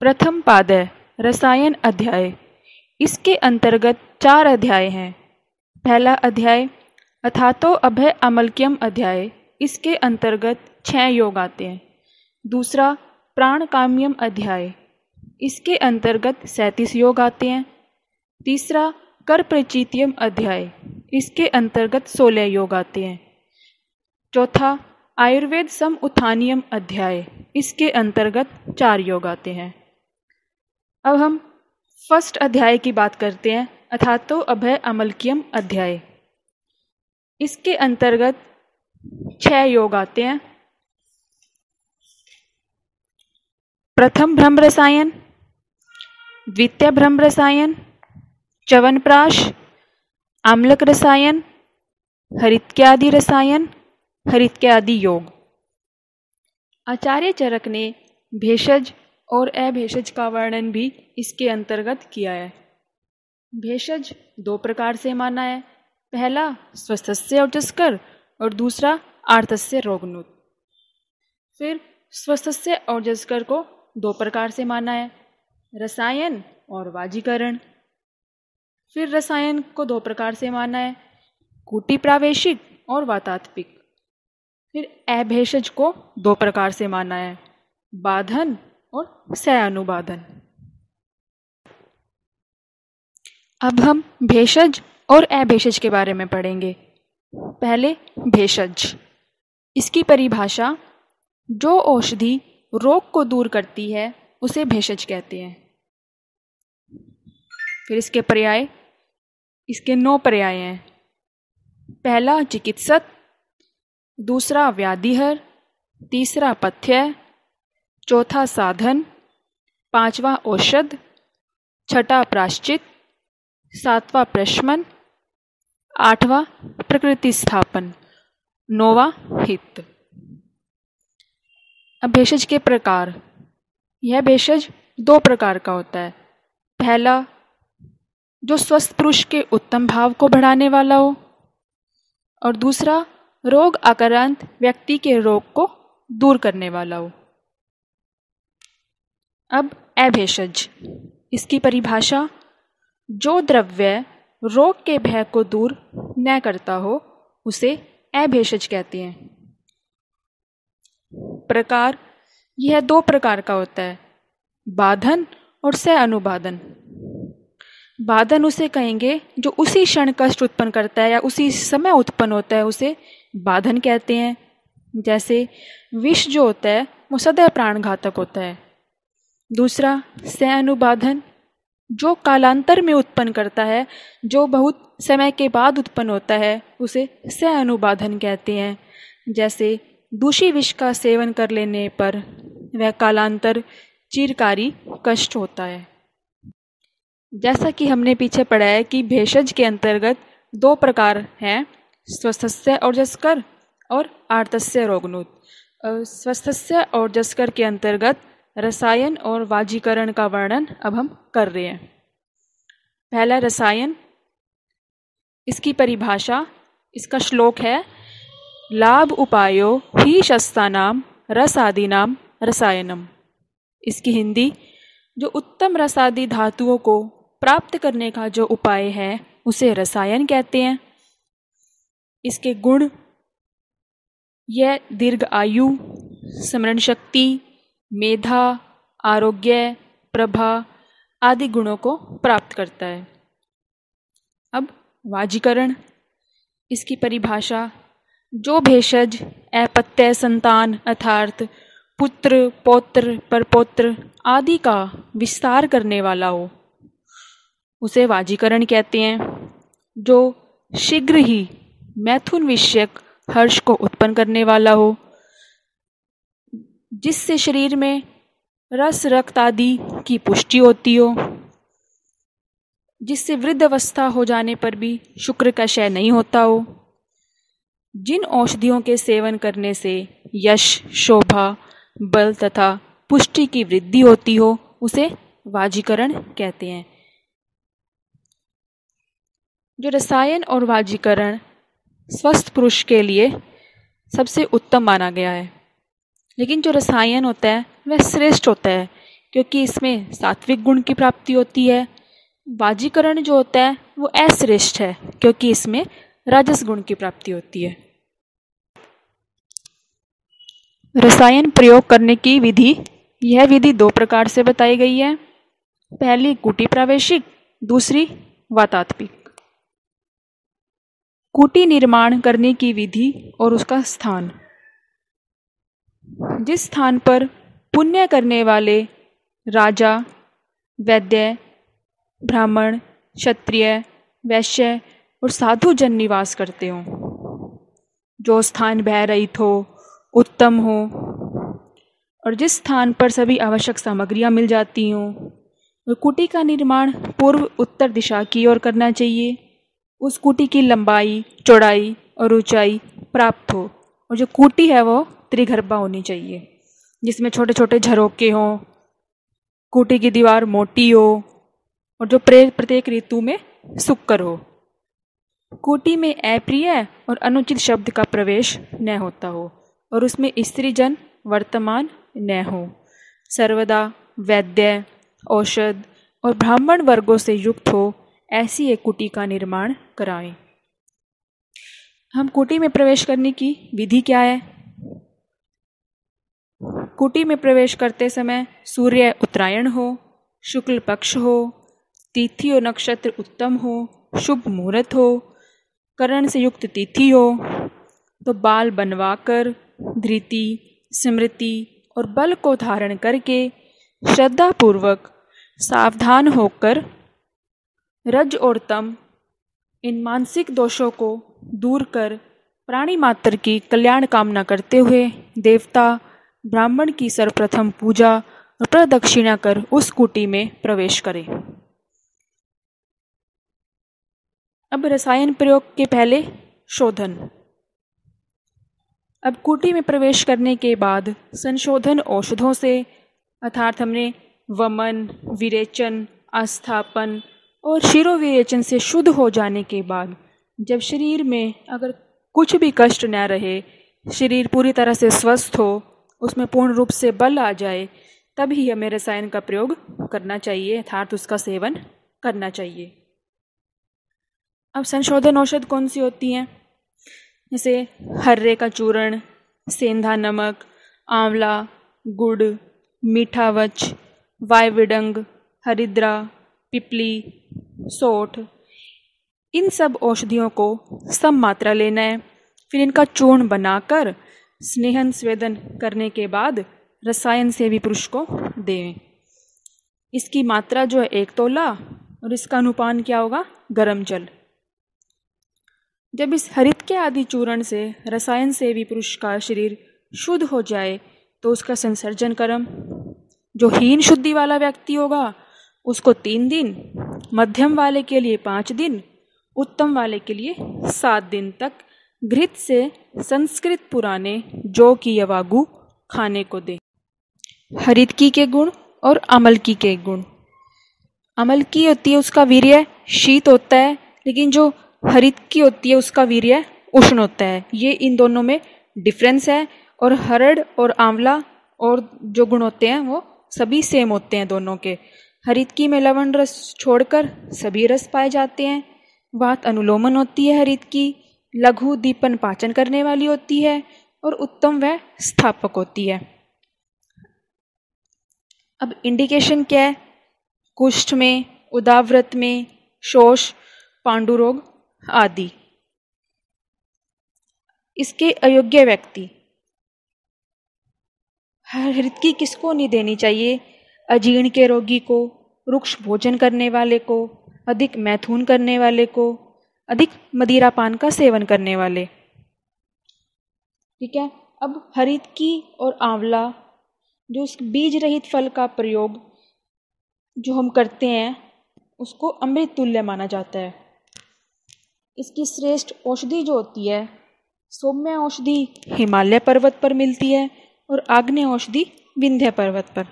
प्रथम पादय रसायन अध्याय। इसके अंतर्गत 4 अध्याय हैं। पहला अध्याय अथातो अभय अमलक्यम अध्याय, इसके अंतर्गत 6 योग आते हैं। दूसरा प्राणकाम्यम अध्याय, इसके अंतर्गत 37 योग आते हैं। तीसरा कर प्रचित्यम अध्याय, इसके अंतर्गत 16 योग आते हैं। चौथा आयुर्वेद सम उत्थानियम अध्याय, इसके अंतर्गत 4 योग आते हैं। अब हम फर्स्ट अध्याय की बात करते हैं, अथातो अभय अमलक्यम अध्याय। इसके अंतर्गत 6 योग आते हैं। प्रथम ब्रह्म रसायन, द्वितीय ब्रह्म रसायन, च्यवनप्राश, आम्लक रसायन, हरित्यादि रसायन, हरित्यादि योग। आचार्य चरक ने भेषज और अभेषज का वर्णन भी इसके अंतर्गत किया है। भेषज 2 प्रकार से माना है, पहला स्वस्थस्य औजस्कर और दूसरा आर्तस्य रोगनुत। फिर स्वस्थस्य औजस्कर को 2 प्रकार से माना है, रसायन और वाजीकरण। फिर रसायन को 2 प्रकार से माना है, कूटी प्रावेशिक और वातात्पिक। फिर अभेषज को 2 प्रकार से माना है, बाधन और सयानुबाधन। अब हम भेषज और अभेषज के बारे में पढ़ेंगे। पहले भेषज, इसकी परिभाषा जो औषधि रोग को दूर करती है उसे भेषज कहते हैं। फिर इसके पर्याय, इसके 9 पर्याय हैं। पहला चिकित्सक, दूसरा व्याधिहर, तीसरा पथ्य, चौथा साधन, 5वां औषध, 6वां प्राश्चित, 7वां प्रशमन, 8वां प्रकृति स्थापन, 9वां हित। अब भेषज के प्रकार, यह भेषज 2 प्रकार का होता है। पहला जो स्वस्थ पुरुष के उत्तम भाव को बढ़ाने वाला हो, और दूसरा रोग आक्रांत व्यक्ति के रोग को दूर करने वाला हो। अब अभेषज, इसकी परिभाषा जो द्रव्य रोग के भय को दूर न करता हो उसे अभेषज कहते हैं। प्रकार, यह 2 प्रकार का होता है, बाधन और सयानुबाधन। बाधन उसे कहेंगे जो उसी क्षण कष्ट उत्पन्न करता है या उसी समय उत्पन्न होता है, उसे बाधन कहते हैं। जैसे विष जो होता है वो सदैव प्राणघातक होता है। दूसरा सयानुबाधन, जो कालांतर में उत्पन्न करता है, जो बहुत समय के बाद उत्पन्न होता है, उसे सयानुबाधन कहते हैं। जैसे दूषी विष का सेवन कर लेने पर वह कालांतर चिरकारी कष्ट होता है। जैसा कि हमने पीछे पढ़ा है कि भेषज के अंतर्गत 2 प्रकार हैं, स्वस्थस्य औजस्कर और आर्तस्य रोगनुत। स्वस्थस्य औजस्कर के अंतर्गत रसायन और वाजीकरण का वर्णन अब हम कर रहे हैं। पहला रसायन, इसकी परिभाषा, इसका श्लोक है, लाभ उपायो ही शस्तानाम रसादीनाम रसायनम। इसकी हिंदी, जो उत्तम रसादी धातुओं को प्राप्त करने का जो उपाय है उसे रसायन कहते हैं। इसके गुण, यह दीर्घ आयु, स्मरण शक्ति, मेधा, आरोग्य, प्रभा आदि गुणों को प्राप्त करता है। अब वाजीकरण, इसकी परिभाषा जो भेषज अपत्य संतान अर्थात पुत्र, पौत्र, परपौत्र आदि का विस्तार करने वाला हो उसे वाजीकरण कहते हैं। जो शीघ्र ही मैथुन विषयक हर्ष को उत्पन्न करने वाला हो, जिससे शरीर में रस रक्त आदि की पुष्टि होती हो, जिससे वृद्ध अवस्था हो जाने पर भी शुक्र का क्षय नहीं होता हो, जिन औषधियों के सेवन करने से यश, शोभा, बल तथा पुष्टि की वृद्धि होती हो उसे वाजीकरण कहते हैं। जो रसायन और वाजीकरण स्वस्थ पुरुष के लिए सबसे उत्तम माना गया है, लेकिन जो रसायन होता है वह श्रेष्ठ होता है, क्योंकि इसमें सात्विक गुण की प्राप्ति होती है। वाजीकरण जो होता है वो अश्रेष्ठ है, क्योंकि इसमें राजस गुण की प्राप्ति होती है। रसायन प्रयोग करने की विधि, यह विधि 2 प्रकार से बताई गई है। पहली कूटी प्रावेशिक, दूसरी वातात्मिक। कूटी निर्माण करने की विधि और उसका स्थान। जिस स्थान पर पुण्य करने वाले राजा, वैद्य, ब्राह्मण, क्षत्रिय, वैश्य और साधु जन निवास करते हों, जो स्थान भय रहित हो, उत्तम हो, और जिस स्थान पर सभी आवश्यक सामग्रियां मिल जाती हों, और कुटी का निर्माण पूर्व उत्तर दिशा की ओर करना चाहिए। उस कुटी की लंबाई, चौड़ाई और ऊंचाई प्राप्त हो, और जो कुटी है वो त्रिगर्भा होनी चाहिए, जिसमें छोटे छोटे झरोके हों, कुटी की दीवार मोटी हो, और जो प्रत्येक ऋतु में सुक्कर हो। कुटी में अप्रिय और अनुचित शब्द का प्रवेश न होता हो, और उसमें स्त्री जन वर्तमान न हो। सर्वदा वैद्य, औषध और ब्राह्मण वर्गों से युक्त हो, ऐसी एक कुटी का निर्माण कराएं। हम कुटी में प्रवेश करने की विधि क्या है? कुटी में प्रवेश करते समय सूर्य उत्तरायण हो, शुक्ल पक्ष हो, तिथि और नक्षत्र उत्तम हो, शुभ मुहूर्त हो, करण से युक्त तिथि हो, तो बाल बनवाकर धृति, स्मृति और बल को धारण करके श्रद्धापूर्वक सावधान होकर रज और तम इन मानसिक दोषों को दूर कर प्राणी मात्र की कल्याण कामना करते हुए देवता ब्राह्मण की सर्वप्रथम पूजा और प्रदक्षिणा कर उस कुटी में प्रवेश करें। अब रसायन प्रयोग के पहले शोधन। अब कुटी में प्रवेश करने के बाद संशोधन औषधों से, अर्थात हमने वमन, विरेचन, आस्थापन और शिरोविरेचन से शुद्ध हो जाने के बाद, जब शरीर में अगर कुछ भी कष्ट न रहे, शरीर पूरी तरह से स्वस्थ हो, उसमें पूर्ण रूप से बल आ जाए, तब ही हमें रसायन का प्रयोग करना चाहिए, अर्थात उसका सेवन करना चाहिए। अब संशोधन औषध कौन सी होती हैं? जैसे हर्रे का चूर्ण, सेंधा नमक, आंवला, गुड़, मीठावच, वायविडंग, हरिद्रा, पिपली, सोठ, इन सब औषधियों को सम मात्रा लेना है। फिर इनका चूर्ण बनाकर स्नेहन स्वेदन करने के बाद रसायन सेवी पुरुष को दें। इसकी मात्रा जो है 1 तोला, और इसका अनुपान क्या होगा? गर्म जल। जब इस हरित के आदि चूर्ण से रसायन सेवी पुरुष का शरीर शुद्ध हो जाए, तो उसका संसर्जन कर्म, जो हीन शुद्धि वाला व्यक्ति होगा उसको 3 दिन, मध्यम वाले के लिए 5 दिन, उत्तम वाले के लिए 7 दिन तक घृत से संस्कृत पुराने जौ की यवागु खाने को दे। हरितकी के गुण और अमलकी के गुण। अमलकी होती है उसका वीर्य शीत होता है, लेकिन जो हरितकी होती है उसका वीर्य उष्ण होता है। ये इन दोनों में डिफरेंस है। और हरड़ और आंवला और जो गुण होते हैं वो सभी सेम होते हैं दोनों के। हरितकी में लवण रस छोड़कर सभी रस पाए जाते हैं। वात अनुलोमन होती है हरितकी, लघु दीपन पाचन करने वाली होती है, और उत्तम व स्थापक होती है। अब इंडिकेशन क्या है? कुष्ठ में, उदाव्रत में, शोष, पांडुरोग आदि। इसके अयोग्य व्यक्ति, हरितकी किसको नहीं देनी चाहिए? अजीर्ण के रोगी को, रुक्ष भोजन करने वाले को, अधिक मैथुन करने वाले को, अधिक मदिरापान का सेवन करने वाले। ठीक है। अब हरितकी और आंवला, जो उस बीज रहित फल का प्रयोग जो हम करते हैं उसको अमृत तुल्य माना जाता है। इसकी श्रेष्ठ औषधि जो होती है, सौम्य औषधि हिमालय पर्वत पर मिलती है और आग्नेय औषधि विंध्य पर्वत पर।